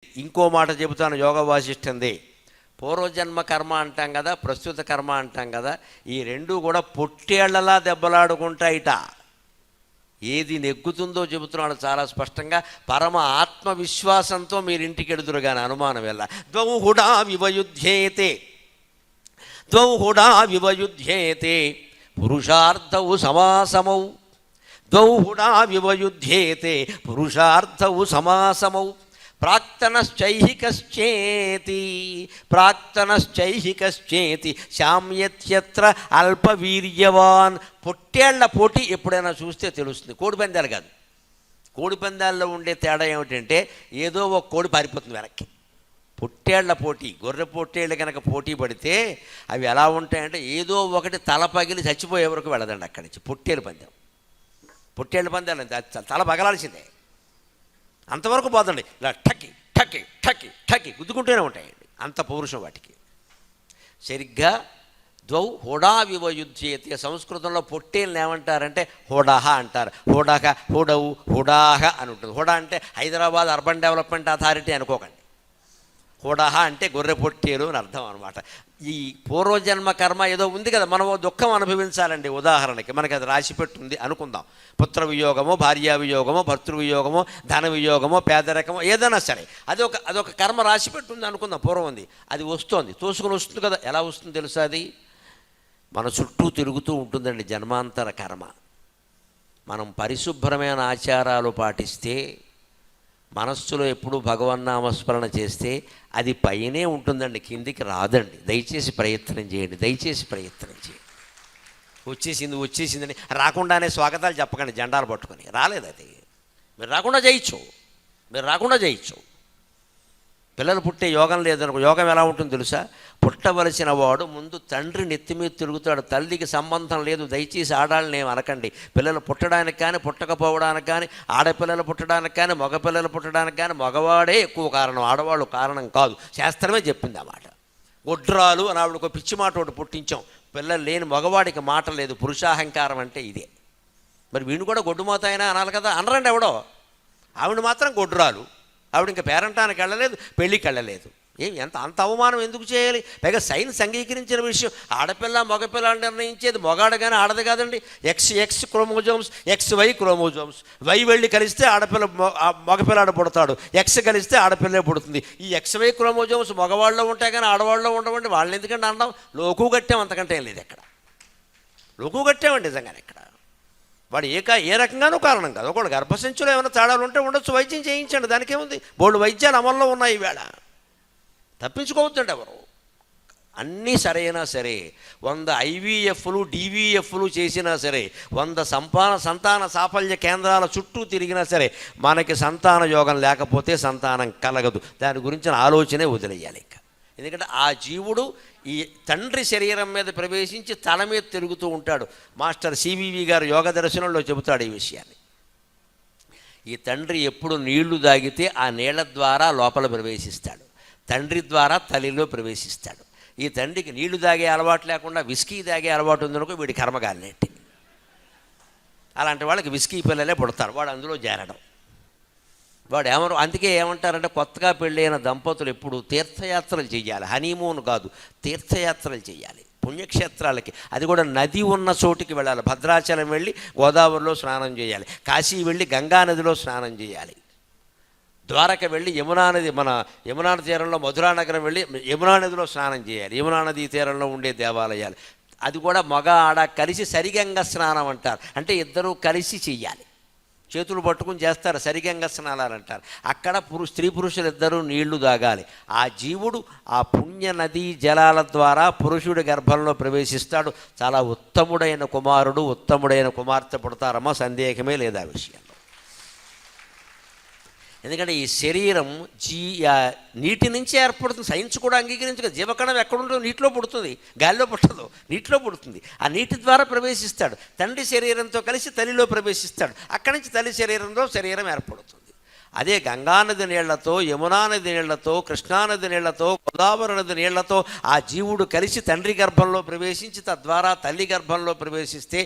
ఇంకో మాట చెబుతాను యోగ వాసిష్ఠంది. పూర్వజన్మ కర్మ అంటాం కదా, ప్రస్తుత కర్మ అంటాం కదా, ఈ రెండూ కూడా పొట్టేళ్లలా దెబ్బలాడుకుంటాయిట. ఏది నెగ్గుతుందో చెబుతున్నాడు చాలా స్పష్టంగా. పరమ ఆత్మవిశ్వాసంతో మీరు ఇంటికి ఎడుదురు కానీ అనుమానం వెళ్ళ. ద్వౌ హుడా వివయుధ్యేతే, ద్వౌ హుడా వివయుధ్యేతే పురుషార్థౌ సమాసమౌ, ద్వౌ హుడా వివయుధ్యేతే పురుషార్థౌ సమాసమౌ. ప్రాక్తనశ్చైహికశ్చేతి, ప్రాక్తనశ్చైహికశ్చేతి శామ్యత్యత్ర అల్పవీర్యవాన్. పొట్టేళ్ల పోటీ ఎప్పుడైనా చూస్తే తెలుస్తుంది. కోడిపందాలు కాదు, కోడిపందాల్లో ఉండే తేడా ఏమిటంటే ఏదో ఒక కోడి పారిపోతుంది వెనక్కి. పొట్టేళ్ల పోటీ, గొర్రె పొట్టేళ్ళు కనుక పోటీ పడితే అవి ఎలా ఉంటాయంటే ఏదో ఒకటి తల పగిలి చచ్చిపోయే వరకు వెళ్ళదండి అక్కడి నుంచి. పొట్టేళ్ళు పందాం, పొట్టేళ్ళు పందాలు తల పగలాల్సిందే, అంతవరకు పోదండి. ఇలా ఠక్కి ఠక్కి ఠక్కి ఠక్కి గుద్దుకుంటూనే ఉంటాయండి, అంత పౌరుషం వాటికి. సరిగ్గా ద్వౌ హోడా వివయుధ్యేతి. సంస్కృతంలో పొట్టేళ్ళని ఏమంటారంటే హోడాహ అంటారు. హోడాక, హోడవు, హుడాహ అని ఉంటుంది. హోడా అంటే హైదరాబాద్ అర్బన్ డెవలప్మెంట్ అథారిటీ అనుకోకండి. హోడాహ అంటే గొర్రె పొట్టేలు అని అర్థం అనమాట. ఈ పూర్వజన్మ కర్మ ఏదో ఉంది కదా, మనం దుఃఖం అనుభవించాలండి. ఉదాహరణకి మనకి అది రాసి పెట్టుంది అనుకుందాం. పుత్ర వియోగమో, భార్యా వియోగమో, భర్తృవియోగమో, ధన వియోగమో, పేదరికమో ఏదైనా సరే అదొక కర్మ రాసి పెట్టుంది అనుకుందాం. పూర్వం ఉంది, అది వస్తోంది, తోసుకొని వస్తుంది కదా. ఎలా వస్తుంది తెలుసా? అది మన చుట్టూ తిరుగుతూ ఉంటుందండి జన్మాంతర కర్మ. మనం పరిశుభ్రమైన ఆచారాలు పాటిస్తే, మనస్సులో ఎప్పుడూ భగవన్నామస్మరణ చేస్తే అది పైనే ఉంటుందండి, కిందికి రాదండి. దయచేసి ప్రయత్నం చేయండి, దయచేసి ప్రయత్నం చేయండి. వచ్చేసిందని రాకుండానే స్వాగతాలు చెప్పకండి జెండాలు పట్టుకొని. రాలేదు అది, మీరు రాకుండా చేయొచ్చు. పిల్లలు పుట్టే యోగం లేదనుకో. యోగం ఎలా ఉంటుందో తెలుసా? పుట్టవలసిన వాడు ముందు తండ్రి నెత్తి మీద తిరుగుతాడు. తల్లికి సంబంధం లేదు. దయచేసి ఆడాలని ఏమి అనకండి. పిల్లలు పుట్టడానికి కానీ పుట్టకపోవడానికి కానీ, ఆడపిల్లలు పుట్టడానికి కానీ మగపిల్లలు పుట్టడానికి కానీ మగవాడే ఎక్కువ కారణం, ఆడవాళ్ళు కారణం కాదు. శాస్త్రమే చెప్పింది ఆ మాట. గొడ్రాలు అని ఆవిడకు పిచ్చి మాట ఒకటి పుట్టించాం. పిల్లలు లేని మగవాడికి మాట లేదు. పురుషాహంకారం అంటే ఇదే. మరి వీడిని కూడా గొడ్డుమోత అయినా అనాలి కదా, అనరండి ఎవడో. ఆవిడ మాత్రం గొడ్రాలు, ఆవిడ ఇంకా పేరంటానికి వెళ్ళలేదు, పెళ్ళికి వెళ్ళలేదు. అంత అవమానం ఎందుకు చేయాలి? పైగా సైన్స్ అంగీకరించిన విషయం. ఆడపిల్ల మగపిల్ల నిర్ణయించేది మొగాడు కానీ ఆడది కాదండి. X chromosomes, XY chromosomes. Y వెళ్ళి కలిస్తే ఆడపిల్ల మగపిల్లాడు పుడతాడు, ఎక్స్ కలిస్తే ఆడపిల్లే పుడుతుంది. ఈ XY క్రోమోజోమ్స్ మగవాళ్ళలో ఉంటాయి కానీ ఆడవాళ్ళలో ఉండవండి. వాళ్ళని ఎందుకంటే అన్నాం? లోకు కట్టాం, అంతకంటే ఏం లేదు. ఎక్కడ లోకు కట్టామండి నిజంగానే. ఇక్కడ వాడు ఏ రకంగానూ కారణం కాదు. ఒకడు గర్భసంచిలో ఏమైనా తేడాలు ఉంటే ఉండొచ్చు, వైద్యం చేయించండి, దానికేముంది. బోల్డు వైద్యాలు అమల్లో ఉన్నాయి ఈవేళ, తప్పించుకోవద్దండి ఎవరు. అన్నీ సరైనా సరే, 100 IVFలు DVFలు చేసినా సరే, 100 సంతాన సాఫల్య కేంద్రాల చుట్టూ తిరిగినా సరే, మనకి సంతాన యోగం లేకపోతే సంతానం కలగదు. దాని గురించిన ఆలోచనే వదిలేయాలి ఇంకా. ఎందుకంటే ఆ జీవుడు ఈ తండ్రి శరీరం మీద ప్రవేశించి తల మీద తిరుగుతూ ఉంటాడు. మాస్టర్ CVV గారు యోగ దర్శనంలో చెబుతాడు ఈ విషయాన్ని. ఈ తండ్రి ఎప్పుడు నీళ్లు తాగితే ఆ నీళ్ల ద్వారా లోపల ప్రవేశిస్తాడు, తండ్రి ద్వారా తల్లిలో ప్రవేశిస్తాడు. ఈ తండ్రికి నీళ్లు తాగే అలవాటు లేకుండా విస్కీ తాగే అలవాటు ఉందనుకో, వీడి కర్మగాలినట్టే. అలాంటి వాళ్ళకి విస్కీ పిల్లలే పుడతారు, వాడు అందులో చేరడం. అందుకే ఏమంటారంటే, కొత్తగా పెళ్ళైన దంపతులు ఎప్పుడు తీర్థయాత్రలు చేయాలి. హనీమూన్ కాదు, తీర్థయాత్రలు చేయాలి పుణ్యక్షేత్రాలకి. అది కూడా నది ఉన్న చోటికి వెళ్ళాలి. భద్రాచలం వెళ్ళి గోదావరిలో స్నానం చేయాలి, కాశీ వెళ్ళి గంగానదిలో స్నానం చేయాలి, ద్వారక వెళ్ళి యమునా తీరంలో మధురానగరం వెళ్ళి యమునా నదిలో స్నానం చేయాలి, యమునా నదీ తీరంలో ఉండే దేవాలయాలు. అది కూడా మగ ఆడ కలిసి సరిగంగ స్నానం అంటారు. అంటే ఇద్దరూ కలిసి చెయ్యాలి, చేతులు పట్టుకుని చేస్తారు, సరిగంగ స్నానాలు అంటారు. అక్కడ స్త్రీ పురుషులు ఇద్దరూ నీళ్లు తాగాలి. ఆ జీవుడు ఆ పుణ్య నదీ జలాల ద్వారా పురుషుడి గర్భంలో ప్రవేశిస్తాడు. చాలా ఉత్తముడైన కుమారుడు, ఉత్తముడైన కుమార్తె పుడతారమ్మా, సందేహమే లేదా విషయంలో. ఎందుకంటే ఈ శరీరం నీటి నుంచి ఏర్పడుతుంది. సైన్స్ కూడా అంగీకరించగా జీవకణం ఎక్కడుంటుందో నీటిలో పుడుతుంది, గాలిలో పుట్టదు, నీటిలో పుడుతుంది. ఆ నీటి ద్వారా ప్రవేశిస్తాడు. తండ్రి శరీరంతో కలిసి తల్లిలో ప్రవేశిస్తాడు. అక్కడి నుంచి తల్లి శరీరంలో శరీరం ఏర్పడుతుంది. అదే గంగానది నీళ్లతో, యమునా నది నీళ్లతో, కృష్ణానది నీళ్లతో, గోదావరి నది నీళ్లతో ఆ జీవుడు కలిసి తండ్రి గర్భంలో ప్రవేశించి తద్వారా తల్లి గర్భంలో ప్రవేశిస్తే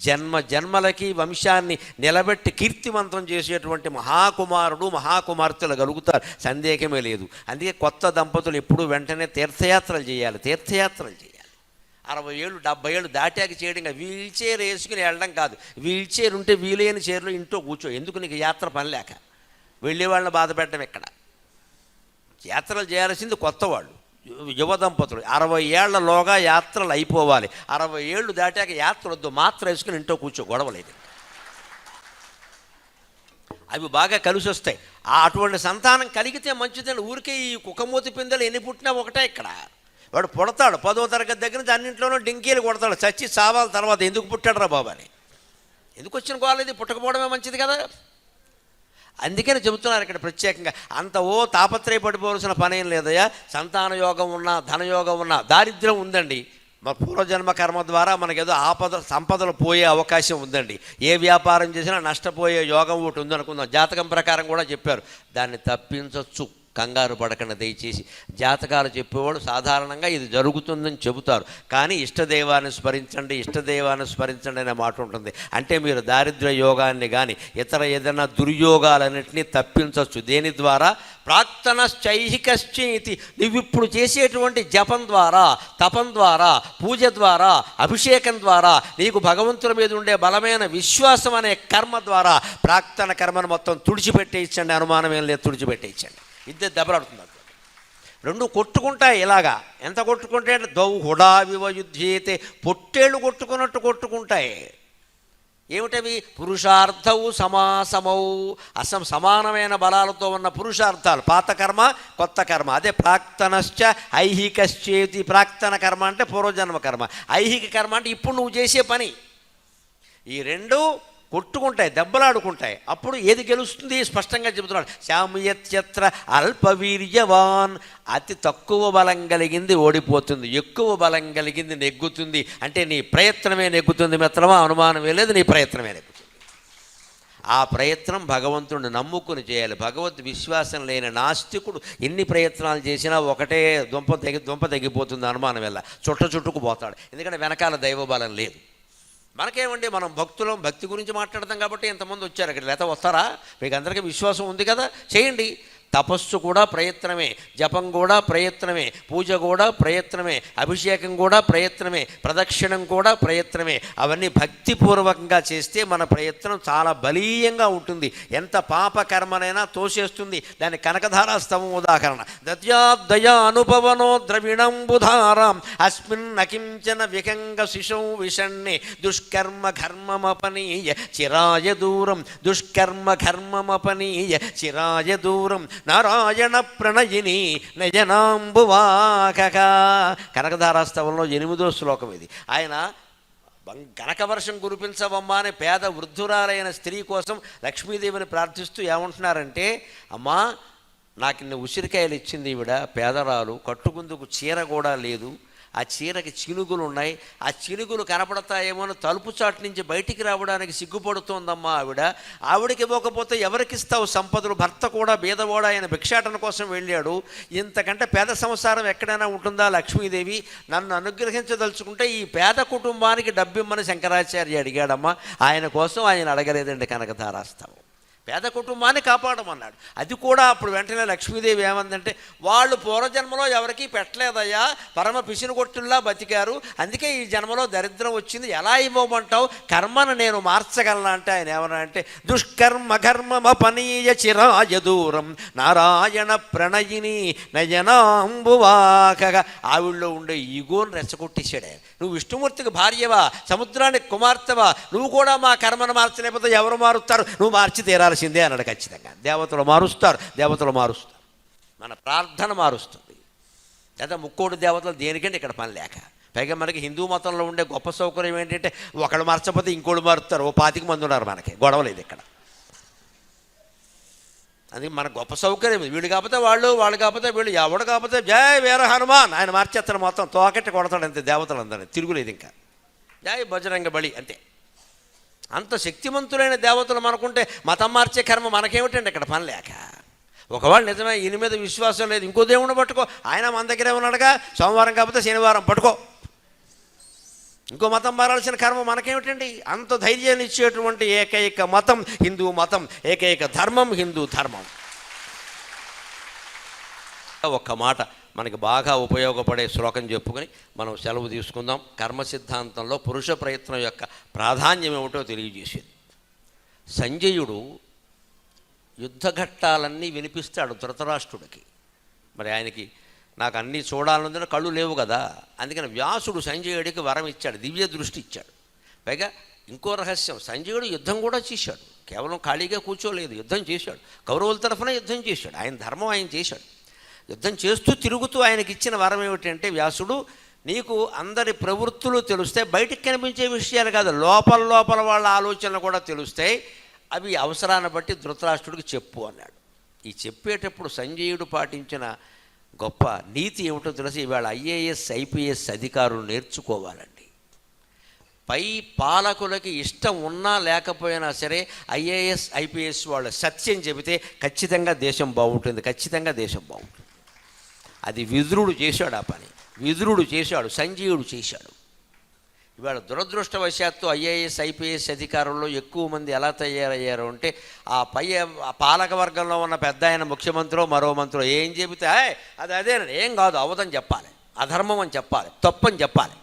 జన్మ జన్మలకి వంశాన్ని నిలబెట్టి కీర్తివంతం చేసేటువంటి మహాకుమారుడు మహాకుమార్తెలు కలుగుతారు, సందేహమే లేదు. అందుకే కొత్త దంపతులు ఎప్పుడూ వెంటనే తీర్థయాత్రలు చేయాలి. 60 ఏళ్ళు 70 ఏళ్ళు దాటాక చేయడం కాదు, వీల్ చైర్ వేసుకుని వెళ్ళడం కాదు. వీల్ చైర్ ఉంటే వీలైన చైర్లో ఇంట్లో కూర్చో, ఎందుకు నీకు యాత్ర పని లేక వెళ్ళే వాళ్ళని బాధ పెట్టడం. ఇక్కడ యాత్రలు చేయాల్సింది కొత్త వాళ్ళు, యువ దంపతులు. 60 ఏళ్లలోగా యాత్రలు అయిపోవాలి. 60 ఏళ్ళు దాటాక యాత్ర వద్దు, మాత్ర వేసుకుని ఇంట్లో కూర్చో, గొడవలేదు. అవి బాగా కలిసి వస్తాయి. అటువంటి సంతానం కలిగితే మంచిదండి. ఊరికే ఈ కుక్కమూతి పిందెలు ఎన్ని పుట్టినా ఒకటే. ఇక్కడ వాడు పుడతాడు 10వ తరగతి దగ్గర నుంచి అన్నింట్లోనూ డింకీలు కొడతాడు, చచ్చి చావాల తర్వాత ఎందుకు పుట్టాడు రా బాబు అని. ఎందుకు వచ్చిన గోలేదు, పుట్టకపోవడమే మంచిది కదా. అందుకని చెబుతున్నారు ఇక్కడ ప్రత్యేకంగా. అంత తాపత్రయపడిపోవలసిన పని ఏం లేదయ్యా. సంతాన యోగం ఉన్నా, ధనయోగం ఉన్నా, దారిద్ర్యం ఉందండి, మన పూర్వజన్మ కర్మ ద్వారా మనకేదో సంపదలు పోయే అవకాశం ఉందండి. ఏ వ్యాపారం చేసినా నష్టపోయే యోగం ఒకటి ఉందనుకుందాం. జాతకం ప్రకారం కూడా చెప్పారు, దాన్ని తప్పించవచ్చు. కంగారు పడకుండా దయచేసి. జాతకాలు చెప్పేవాళ్ళు సాధారణంగా ఇది జరుగుతుందని చెబుతారు, కానీ ఇష్టదైవాన్ని స్మరించండి అనే మాట ఉంటుంది. అంటే మీరు దారిద్ర్య యోగాన్ని కానీ ఇతర ఏదైనా దుర్యోగాలన్నింటినీ తప్పించవచ్చు. దేని ద్వారా? ప్రాక్తనశ్చైహికశ్చేతి. నువ్వు ఇప్పుడు చేసేటువంటి జపం ద్వారా, తపం ద్వారా, పూజ ద్వారా, అభిషేకం ద్వారా, నీకు భగవంతుడి మీద ఉండే బలమైన విశ్వాసం అనే కర్మ ద్వారా ప్రాక్తన కర్మను మొత్తం తుడిచిపెట్టేయించండి. అనుమానం ఏం లేదు, తుడిచిపెట్టేయించండి. ఇద్దరు దెబ్బలాడుతున్నారు, రెండు కొట్టుకుంటాయి. ఇలాగా ఎంత కొట్టుకుంటే దౌహుడా వివయుధ్యేతే, పొట్టేళ్ళు కొట్టుకున్నట్టు కొట్టుకుంటాయి. ఏమిటవి? పురుషార్థవు సమాసమౌ, సమానమైన బలాలతో ఉన్న పురుషార్థాలు. పాత కర్మ, కొత్త కర్మ. అదే ప్రాక్తనశ్చ ఐహికశ్చేతి. ప్రాక్తన కర్మ అంటే పూర్వజన్మ కర్మ, ఐహిక కర్మ అంటే ఇప్పుడు నువ్వు చేసే పని. ఈ రెండు కొట్టుకుంటాయి, దెబ్బలాడుకుంటాయి. అప్పుడు ఏది గెలుస్తుంది స్పష్టంగా చెబుతున్నాడు. శామ్యత్యత్ర అల్పవీర్యవాన్. అతి తక్కువ బలం కలిగింది ఓడిపోతుంది, ఎక్కువ బలం కలిగింది నెగ్గుతుంది. అంటే నీ ప్రయత్నమే నెగ్గుతుంది మిత్రమా, అనుమానమే లేదు, నీ ప్రయత్నమే నెగ్గుతుంది. ఆ ప్రయత్నం భగవంతుడిని నమ్ముకుని చేయాలి. భగవద్ విశ్వాసం లేని నాస్తికుడు ఎన్ని ప్రయత్నాలు చేసినా ఒకటే దుంప తగ్గిపోతుంది, అనుమానం వల్ల చుట్టుకుపోతాడు. ఎందుకంటే వెనకాల దైవబలం లేదు. మనకేమండి, మనం భక్తులం, భక్తి గురించి మాట్లాడతాం కాబట్టి ఎంతమంది వచ్చారు ఇక్కడ. లేకపోతే వస్తారా? మీకు అందరికీ విశ్వాసం ఉంది కదా, చేయండి. తపస్సు కూడా ప్రయత్నమే, జపం కూడా ప్రయత్నమే, పూజ కూడా ప్రయత్నమే, అభిషేకం కూడా ప్రయత్నమే, ప్రదక్షిణం కూడా ప్రయత్నమే. అవన్నీ భక్తిపూర్వకంగా చేస్తే మన ప్రయత్నం చాలా బలీయంగా ఉంటుంది. ఎంత పాపకర్మనైనా తోసేస్తుంది. దాని కనకధారాస్తవం ఉదాహరణ. దద్యాదయా అనుపవనో ద్రవిణంబుధారాం అస్మిన్ నకించన వికంగ శిశౌ విషణ్ణే దుష్కర్మ ఘర్మమపనీయ చిరాయ దూరం. దుష్కర్మ ఘర్మమపనీయ చిరాయ దూరం నారాయణ ప్రణయిని నయనాంబువాక. కనకధారాస్తవంలో 8వ శ్లోకం ఇది. ఆయన కనకవర్షం కురిపించవమ్మా అని పేద వృద్ధురాలైన స్త్రీ కోసం లక్ష్మీదేవిని ప్రార్థిస్తూ ఏమంటున్నారంటే, అమ్మా నాకు ఇన్ని ఉసిరికాయలు ఇచ్చింది ఈవిడ, పేదరాలు, కట్టుకుందుకు చీర కూడా లేదు, ఆ చీరకి చినుగులు ఉన్నాయి, ఆ చినుగులు కనపడతాయేమో అని తలుపు చాటు నుంచి బయటికి రావడానికి సిగ్గుపడుతోందమ్మా ఆవిడకి ఇవ్వకపోతే ఎవరికి ఇస్తావు సంపదలు? భర్త కూడా బీదవాడ, ఆయన భిక్షాటన కోసం వెళ్ళాడు. ఇంతకంటే పేద సంసారం ఎక్కడైనా ఉంటుందా? లక్ష్మీదేవి నన్ను అనుగ్రహించదలుచుకుంటే ఈ పేద కుటుంబానికి డబ్బిమ్మని శంకరాచార్య అడిగాడమ్మా. ఆయన కోసం ఆయన అడగలేదండి కనకధారాస్తవం. పేద కుటుంబాన్ని కాపాడమన్నాడు. అది కూడా అప్పుడు వెంటనే లక్ష్మీదేవి ఏమందంటే, వాళ్ళు పూర్వజన్మలో ఎవరికీ పెట్టలేదయ్యా, పరమ పిసినుగొట్టుల్లా బతికారు, అందుకే ఈ జన్మలో దరిద్రం వచ్చింది, ఎలా ఇవ్వమంటావు? కర్మను నేను మార్చగలనా అంటే ఆయన ఏమన్నా అంటే, దుష్కర్మ ఘర్మమపనీయ చిరాయ దూరం నారాయణ ప్రణయిని నయనాంబువాకగా. ఆవిడలో ఉండే ఈగోని రెచ్చగొట్టేశాడు. నువ్వు విష్ణుమూర్తికి భార్యవా, సముద్రానికి కుమార్తెవా, నువ్వు కూడా మా కర్మను మార్చలేకపోతే ఎవరు మారుస్తారు? నువ్వు మార్చి తీరాల్సిందే అన్నాడు. ఖచ్చితంగా దేవతలు మారుస్తారు, మన ప్రార్థన మారుస్తుంది. లేదా ముక్కోటి దేవతలు దేనికంటే ఇక్కడ పని లేక. పైగా మనకి హిందూ మతంలో ఉండే గొప్ప సౌకర్యం ఏంటంటే, ఒకళ్ళు మార్చకపోతే ఇంకోటి మారుతారు. 25 మంది ఉన్నారు, మనకి గొడవలేదు ఇక్కడ. అది మన గొప్ప సౌకర్యం. వీళ్ళు కాకపోతే వాళ్ళు కాకపోతే వీళ్ళు, ఎవడు కాకపోతే జై వీర హనుమాన్ ఆయన మార్చేస్తాడు, మొత్తం తోకెట్టి కొడతాడు అంతే దేవతలందరినీ, తిరుగులేదు ఇంకా. జై బజరంగ బలి అంతే. అంత శక్తిమంతులైన దేవతలు మనకుంటే మతం మార్చే కర్మ మనకేమిటండి ఇక్కడ పని లేక. ఒకవేళ నిజమే ఈయన మీద విశ్వాసం లేదు, ఇంకో దేవుడిని పట్టుకో, ఆయన మన దగ్గరే ఉన్నాడుగా, సోమవారం కాకపోతే శనివారం పట్టుకో, ఇంకో మతం మారాల్సిన కర్మ మనకేమిటండి. అంత ధైర్యాన్ని ఇచ్చేటువంటి ఏకైక మతం హిందూ మతం, ఏకైక ధర్మం హిందూ ధర్మం. ఒక్క మాట మనకి బాగా ఉపయోగపడే శ్లోకం చెప్పుకొని మనం సెలవు తీసుకుందాం. కర్మ సిద్ధాంతంలో పురుష ప్రయత్నం యొక్క ప్రాధాన్యం ఏమిటో తెలియజేసేది. సంజయుడు యుద్ధఘట్టాలన్నీ వినిపిస్తాడు ధృతరాష్ట్రుడికి. మరి ఆయనకి నాకు అన్నీ చూడాలనుందని కళ్ళు లేవు కదా, అందుకని వ్యాసుడు సంజయుడికి వరం ఇచ్చాడు, దివ్య దృష్టి ఇచ్చాడు. పైగా ఇంకో రహస్యం, సంజయుడు యుద్ధం కూడా చేశాడు, కేవలం ఖాళీగా కూర్చోలేదు, యుద్ధం చేశాడు. కౌరవుల తరఫున యుద్ధం చేశాడు, ఆయన ధర్మం ఆయన చేశాడు. యుద్ధం చేస్తూ తిరుగుతూ ఆయనకి ఇచ్చిన వరం ఏమిటంటే, వ్యాసుడు నీకు అందరి ప్రవృత్తులు తెలుస్తే, బయటికి కనిపించే విషయాలు కాదు, లోపల లోపల వాళ్ళ ఆలోచనలు కూడా తెలుస్తాయి, అవి అవసరాన్ని బట్టి ధృతరాష్ట్రుడికి చెప్పు అన్నాడు. ఈ చెప్పేటప్పుడు సంజయుడు పాటించిన గొప్ప నీతి ఏమిటో తెలిసి, ఇవాళ ఐఏఎస్ ఐపీఎస్ అధికారులు నేర్చుకోవాలండి. పై పాలకులకి ఇష్టం ఉన్నా లేకపోయినా సరే ఐఏఎస్ ఐపీఎస్ వాళ్ళు సత్యం చెబితే ఖచ్చితంగా దేశం బాగుంటుంది, ఖచ్చితంగా దేశం బాగుంటుంది. అది విదురుడు చేశాడు, ఆ పని విదురుడు చేశాడు, సంజయుడు చేశాడు. ఇవాళ దురదృష్టవశాత్తు ఐఏఎస్ ఐపీఎస్ అధికారుల్లో ఎక్కువ మంది ఎలా తయారయ్యారు అంటే, ఆ పాలక వర్గంలో ఉన్న పెద్ద ఆయన ముఖ్యమంత్రో మరో మంత్రో ఏం చెబితే అది అదేనండి, ఏం కాదు, అవదని చెప్పాలి, అధర్మం అని చెప్పాలి, తప్పని చెప్పాలి.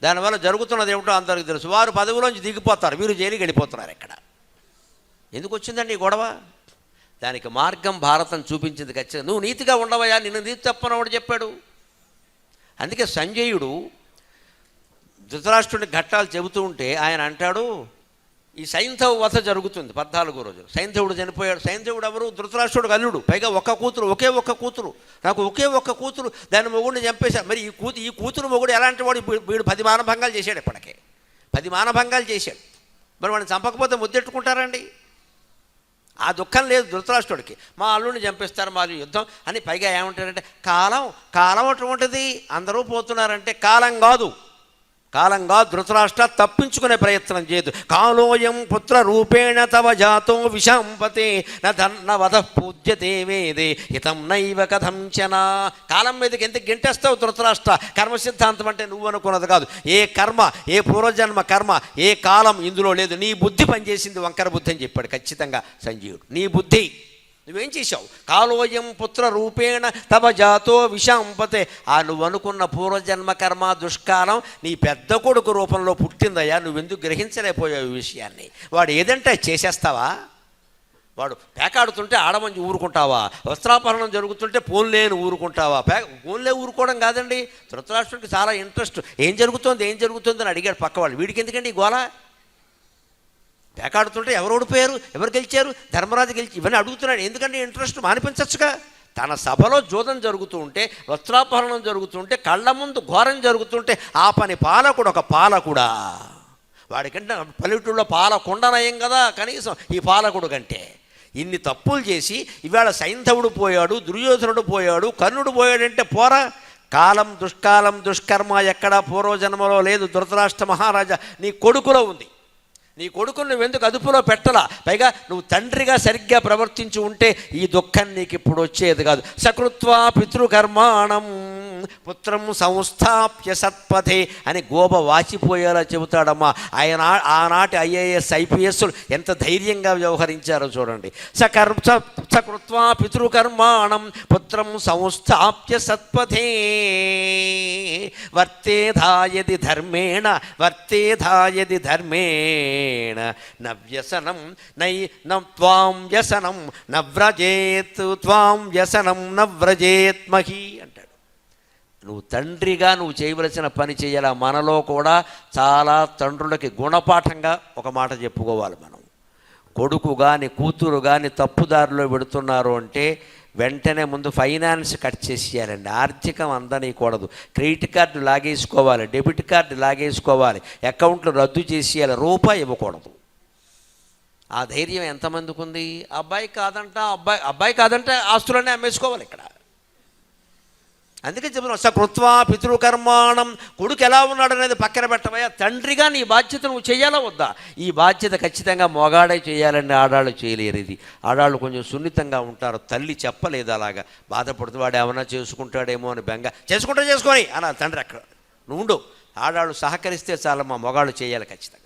దానివల్ల జరుగుతున్నది ఏమిటో అందరికీ తెలుసు. వారు పదవిలోంచి దిగిపోతారు, వీరు జైలుకి వెళ్ళిపోతున్నారు. ఇక్కడ ఎందుకు వచ్చిందండి ఈ గొడవ? దానికి మార్గం భారతం చూపించింది. ఖచ్చితంగా నువ్వు నీతిగా ఉండవయ్యా, నిన్ను నీతి తప్పనవాడు చెప్పాడు. అందుకే సంజయుడు ధృతరాష్ట్రుడి ఘట్టాలు చెబుతూ ఉంటే ఆయన అంటాడు, ఈ సైంధవ వధ జరుగుతుంది 14 రోజులు. సైంధవుడు చనిపోయాడు. సైంధవుడు ఎవరు? ధృతరాష్ట్రుడికి అల్లుడు, పైగా ఒక్క కూతురు, ఒకే ఒక్క కూతురు, నాకు ఒకే ఒక్క కూతురు, దాని మొగుడిని చంపేశాడు. మరి ఈ కూతురు మొగుడు ఎలాంటి వాడు? వీడు 10 మానభంగాలు చేశాడు, ఇప్పటికే 10 మానభంగాలు చేశాడు. మరి వాడిని చంపకపోతే ముద్దెట్టుకుంటారండి? ఆ దుఃఖం లేదు ధృతరాష్ట్రుడికి, మా అల్లుడిని చంపేస్తారు, మా యుద్ధం అని. పైగా ఏమంటారంటే, కాలం అటువంటిది, అందరూ పోతున్నారంటే కాలం కాదు, ధృతరాష్ట్ర తప్పించుకునే ప్రయత్నం చేయదు. కాలోయం పుత్ర రూపేణ తవ జాతో విశాంపతే న వధ పూజ్యతే వేదే హితం నైవ కథంచనా. కాలం మీదకి ఎందుకు గెంటేస్తావు ధృతరాష్ట్ర? కర్మ సిద్ధాంతం అంటే నువ్వు అనుకున్నది కాదు. ఏ కర్మ, ఏ పూర్వజన్మ కర్మ, ఏ కాలం ఇందులో లేదు. నీ బుద్ధి పనిచేసింది, వంకర బుద్ధి అని చెప్పాడు ఖచ్చితంగా సంజీవుడు. నీ బుద్ధి నువ్వేం చేశావు? కాలోయం పుత్ర రూపేణ తవ జాతో విశాంపతే. నువ్వు అనుకున్న పూర్వజన్మ కర్మ దుష్కాలం నీ పెద్ద కొడుకు రూపంలో పుట్టిందయ్యా, నువ్వెందుకు గ్రహించలేకపోయావు ఈ విషయాన్ని? వాడు ఏదంటే చేసేస్తావా? వాడు పేకాడుతుంటే ఆడమంచి ఊరుకుంటావా? వస్త్రాపహరణం జరుగుతుంటే పోన్లేని ఊరుకుంటావా? పోన్లే ఊరుకోవడం కాదండి. ధృతరాష్ట్రుడికి చాలా ఇంట్రెస్ట్, ఏం జరుగుతుంది అని అడిగాడు పక్కవాళ్ళు. వీడికి ఎందుకండి ఈ గోల? పేకాడుతుంటే ఎవరు ఓడిపోయారు, ఎవరు గెలిచారు, ధర్మరాజు గెలిచి, ఇవన్నీ అడుగుతున్నాడు. ఎందుకంటే ఇంట్రెస్ట్ మానిపించచ్చుగా. తన సభలో జోదం జరుగుతూ ఉంటే, వస్త్రాపహరణం జరుగుతుంటే, కళ్ళ ముందు ఘోరం జరుగుతుంటే ఆ పని పాలకుడు ఒక పాలకుడా? వాడికంటే పల్లెటూళ్ళలో పాలకుండనయం కదా కనీసం ఈ పాలకుడు కంటే. ఇన్ని తప్పులు చేసి ఇవాళ సైంధవుడు పోయాడు, దుర్యోధనుడు పోయాడు, కర్ణుడు పోయాడంటే పోరా? కాలం దుష్కాలం దుష్కర్మ ఎక్కడా పూర్వజన్మలో లేదు. ధృతరాష్ట్ర మహారాజా నీ కొడుకులో ఉంది. నీ కొడుకుని నువ్వెందుకు అదుపులో పెట్టలా? పైగా నువ్వు తండ్రిగా సరిగ్గా ప్రవర్తించి ఉంటే ఈ దుఃఖం నీకు ఇప్పుడు వచ్చేది కాదు. సకృత్వా పితృకర్మాణం పుత్రం సంస్థాప్య సత్పథే అని గోప వాచిపోయేలా చెబుతాడమ్మా. ఆయన ఆనాటి ఐఏఎస్ ఐపీఎస్లు ఎంత ధైర్యంగా వ్యవహరించారో చూడండి. సకృత్వా పితృకర్మాణం పుత్రం సంస్థాప్య సత్పథే వర్తేధాయది ధర్మేణ నవ్యసనం త్వాం వ్యసనం నవ్రజేత్ త్వాం వ్యసనం నవ్రజేత్ మహి అంటాడు. నువ్వు తండ్రిగా నువ్వు చేయవలసిన పని చేయాల. మనలో కూడా చాలా తండ్రులకి గుణపాఠంగా ఒక మాట చెప్పుకోవాలి మనం. కొడుకు కానీ కూతురు కానీ తప్పుదారిలో పెడుతున్నారు అంటే వెంటనే ముందు ఫైనాన్స్ కట్ చేసేయాలండి. ఆర్థికం అందనీయకూడదు. క్రెడిట్ కార్డు లాగేసుకోవాలి, డెబిట్ కార్డు లాగేసుకోవాలి, అకౌంట్లు రద్దు చేసేయాలి, రూపాయి ఇవ్వకూడదు. ఆ ధైర్యం ఎంతమందికి ఉంది? అబ్బాయి కాదంటే ఆస్తులన్నీ అమ్మేసుకోవాలి. ఇక్కడ అందుకే చెప్తున్నాం సకృత్వా పితృకర్మాణం. కొడుకు ఎలా ఉన్నాడు అనేది పక్కన పెట్టవయ్యా, తండ్రిగా నీ బాధ్యత నువ్వు చేయాలా వద్దా? ఈ బాధ్యత ఖచ్చితంగా మొగాడే చేయాలండి, ఆడాళ్ళు చేయలేరు. ఇది ఆడాళ్ళు కొంచెం సున్నితంగా ఉంటారు. తల్లి చెప్పలేదు అలాగా, బాధపడుతూ వాడు ఏమైనా చేసుకుంటాడేమో అని బెంగ. చేసుకొని అలా తండ్రి అక్కడ నువ్వు ఆడాళ్ళు సహకరిస్తే చాలా, మా మొగాళ్ళు చేయాలి ఖచ్చితంగా.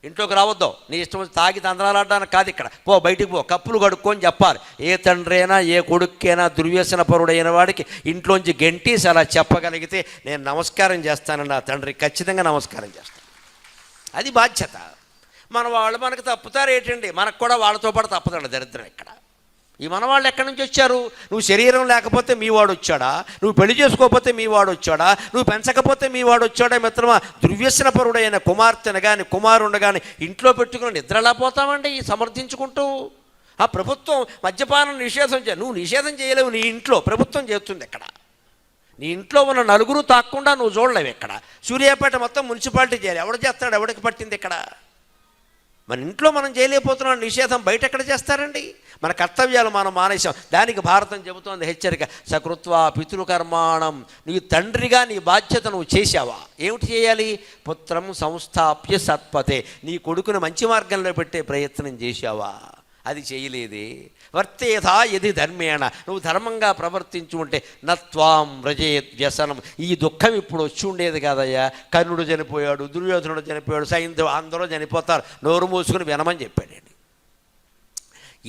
ఇంట్లోకి రావద్దు, నీ ఇష్టం వచ్చి తాగి తందనాలాడడానికి కాదు, ఇక్కడ పో, బయటికి పో, కప్పులు కడుక్కొని చెప్పాలి. ఏ తండ్రి అయినా ఏ కొడుక్కైనా దుర్వ్యసన పరుడైన వాడికి ఇంట్లోంచి గెంటీసి అలా చెప్పగలిగితే నేను నమస్కారం చేస్తానని నా తండ్రికి ఖచ్చితంగా నమస్కారం చేస్తాను. అది బాధ్యత. మన వాళ్ళు మనకు తప్పుతారు ఏంటండి, మనకు కూడా వాళ్ళతో పాటు తప్పదండి దరిద్రం. ఇక్కడ ఈ మనవాళ్ళు ఎక్కడి నుంచి వచ్చారు? నువ్వు శరీరం లేకపోతే మీ వాడు వచ్చాడా? నువ్వు పెళ్లి చేసుకోకపోతే మీ వాడు వచ్చాడా? నువ్వు పెంచకపోతే మీ వాడు వచ్చాడా? మిత్రమా, దుర్వ్యసనపరుడైన కుమార్తెను కానీ కుమారుడు కానీ ఇంట్లో పెట్టుకుని నిద్రలా పోతామండి సమర్థించుకుంటూ. ఆ ప్రభుత్వం మద్యపానం నిషేధం నువ్వు నిషేధం చేయలేవు, నీ ఇంట్లో ప్రభుత్వం చేస్తుంది. ఎక్కడ నీ ఇంట్లో ఉన్న నలుగురు తాక్కుండా నువ్వు చూడలేవు. ఎక్కడ సూర్యాపేట మొత్తం మున్సిపాలిటీ చేయాలి, ఎవడు చేస్తాడు? ఎవడికి పట్టింది ఇక్కడ? మన ఇంట్లో మనం చేయలేకపోతున్నాం నిషేధం, బయట ఎక్కడ చేస్తారండి? మన కర్తవ్యాలు మనం మానేసాం. దానికి భారతం చెబుతోంది హెచ్చరిక, సకృత్వా పితృకర్మాణం. నీ తండ్రిగా నీ బాధ్యత నువ్వు చేశావా? ఏమిటి చేయాలి? పుత్రం సంస్థాప్య సత్పతే. నీ కొడుకును మంచి మార్గంలో పెట్టే ప్రయత్నం చేశావా? అది చేయలేదే. వర్తేధా యది ధర్మేణ. నువ్వు ధర్మంగా ప్రవర్తించు ఉంటే నత్వాం వ్రజేత్ వ్యసనం. ఈ దుఃఖం ఇప్పుడు వచ్చి ఉండేది కాదయ్యా. కర్ణుడు చనిపోయాడు, దుర్యోధనుడు చనిపోయాడు, సైంధవ అందరూ చనిపోతారు, నోరు మూసుకుని వినమని చెప్పాడండి.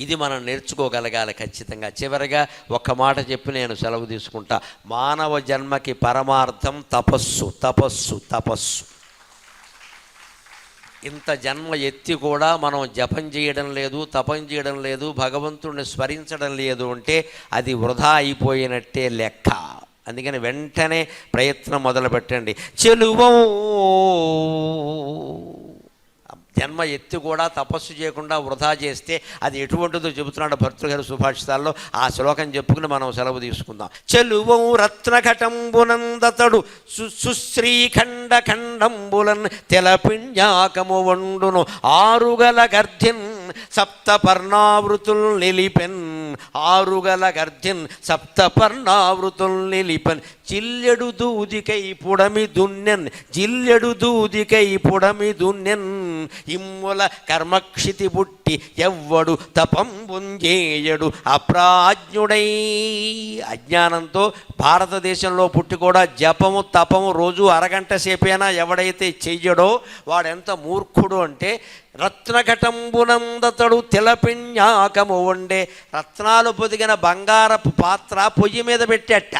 ఇది మనం నేర్చుకోగలగాలి ఖచ్చితంగా. చివరిగా ఒక్క మాట చెప్పి నేను సెలవు తీసుకుంటా. మానవ జన్మకి పరమార్థం తపస్సు, తపస్సు, తపస్సు. ఇంత జన్మ ఎత్తి కూడా మనం జపం చేయడం లేదు, తపం చేయడం లేదు, భగవంతుడిని స్మరించడం లేదు అంటే అది వృధా అయిపోయినట్టే లెక్క. అందుకని వెంటనే ప్రయత్నం మొదలుపెట్టండి. చెలువో జన్మ ఎత్తి కూడా తపస్సు చేయకుండా వృధా చేస్తే అది ఎటువంటిదో చెబుతున్నాడు భర్తృగారి సుభాషితాల్లో. ఆ శ్లోకం చెప్పుకుని మనం సెలవు తీసుకుందాం. చెలువం రత్నఘటంబునందతడు సుశ్రీఖండ ఖండంబులన్ తెలపింజాకము వండును ఆరుగల గర్ధిన్ సప్తపర్ణావృతుల్ నిలిపెన్. ఆరుగల గర్ధిన్ సప్తపర్ణావృతుల్ నిలిపెన్. జిల్లెడు దూదికై పుడమి దున్నెన్, జిల్లెడు దూదికై పుడమి దున్నెన్. ఇమ్ముల కర్మక్షితి పుట్టి ఎవ్వడు తపంబుంజేయడు అప్రాజ్ఞుడై. అజ్ఞానంతో భారతదేశంలో పుట్టి కూడా జపము తపము రోజు అరగంట సేపైనా ఎవడైతే చెయ్యడో వాడెంత మూర్ఖుడు అంటే, రత్నఘటంబునందతడు తెలపింజాకము వండే. రత్నాలు పొదిగిన బంగారపు పాత్ర పొయ్యి మీద పెట్టేట.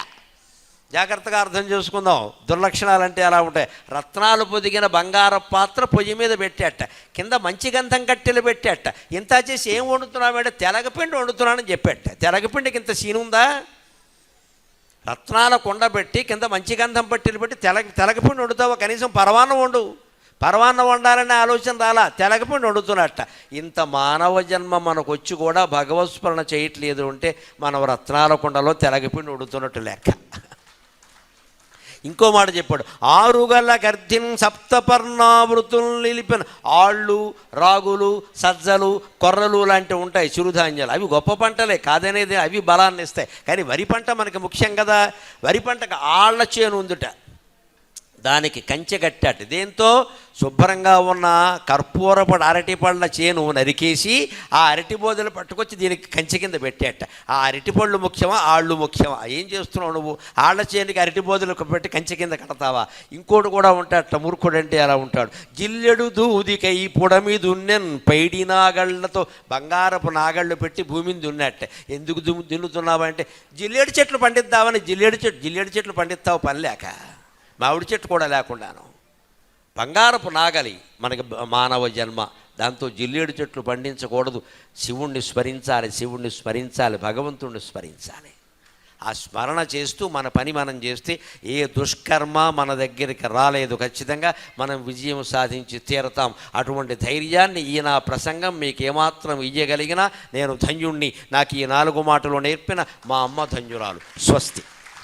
జాగ్రత్తగా అర్థం చేసుకుందాం, దుర్లక్షణాలంటే అలా ఉంటాయి. రత్నాలు పొదిగిన బంగారపు పాత్ర పొయ్యి మీద పెట్టేట, కింద మంచి గంధం కట్టెలు పెట్టేట. ఇంత చేసి ఏం వండుతున్నామంటే తెలగపిండి వండుతున్నానని చెప్పేట. తెలగపిండికి ఇంత సీన్ ఉందా? రత్నాల కుండ పెట్టి కింద మంచి గంధం పట్టెలు పెట్టి తెలగపిండి వండుతావా? కనీసం పరవాన్నం వండు. పరవాన్నం వండాలనే ఆలోచన రాలా, తెలగపిండి వండుతున్నట్ట. ఇంత మానవ జన్మ మనకు వచ్చి కూడా భగవత్స్మరణ చేయట్లేదు అంటే మనం రత్నాల కుండలో తెలగపిండి వండుతున్నట్టు లెక్క. ఇంకో మాట చెప్పాడు, ఆరుగల గర్ధిన్ సప్తపర్ణావృతులు నిలిపిన. ఆళ్ళు, రాగులు, సజ్జలు, కొర్రలు లాంటివి ఉంటాయి చిరుధాన్యాలు. అవి గొప్ప పంటలే కాదనేది, అవి బలాన్ని ఇస్తాయి. కానీ వరి పంట మనకి ముఖ్యం కదా. వరి పంటకు ఆళ్ల చేను ఉందిట, దానికి కంచె కట్టాట. దేంతో? శుభ్రంగా ఉన్న కర్పూరపు అరటి పళ్ళ చేను నరికేసి ఆ అరటి బోదలు పట్టుకొచ్చి దీనికి కంచె కింద పెట్టేట. ఆ అరటి పళ్ళు ముఖ్యమా, ఆళ్ళు ముఖ్యమా? ఏం చేస్తున్నావు నువ్వు? ఆళ్ల చేనుకి అరటి బోదలు పెట్టి కంచె కింద కడతావా? ఇంకోటి కూడా ఉంటాడట, మూర్ఖుడు అంటే అలా ఉంటాడు. జిల్లెడు దూదికై పుడమి దున్నెన్. పైడి నాగళ్లతో బంగారపు నాగళ్ళు పెట్టి భూమిని దున్నట్ట. ఎందుకు దున్నుతున్నావంటే జిల్లేడు చెట్లు పండిద్దామని. జిల్లేడు చెట్లు పండిస్తావు పని లేక, మామిడి చెట్టు కూడా లేకుండాను. బంగారపు నాగలి మనకి మానవ జన్మ, దాంతో జిల్లేడు చెట్లు పండించకూడదు. శివుణ్ణి స్మరించాలి, శివుణ్ణి స్మరించాలి, భగవంతుణ్ణి స్మరించాలి. ఆ స్మరణ చేస్తూ మన పని మనం చేస్తే ఏ దుష్కర్మ మన దగ్గరికి రాలేదు. ఖచ్చితంగా మనం విజయం సాధించి తీరతాం. అటువంటి ధైర్యాన్ని ఈ నా ప్రసంగం మీకు ఏమాత్రం ఇయ్యగలిగినా నేను ధన్యుణ్ణి. నాకు ఈ 4 మాటలు నేర్పిన మా అమ్మ ధన్యురాలు. స్వస్తి.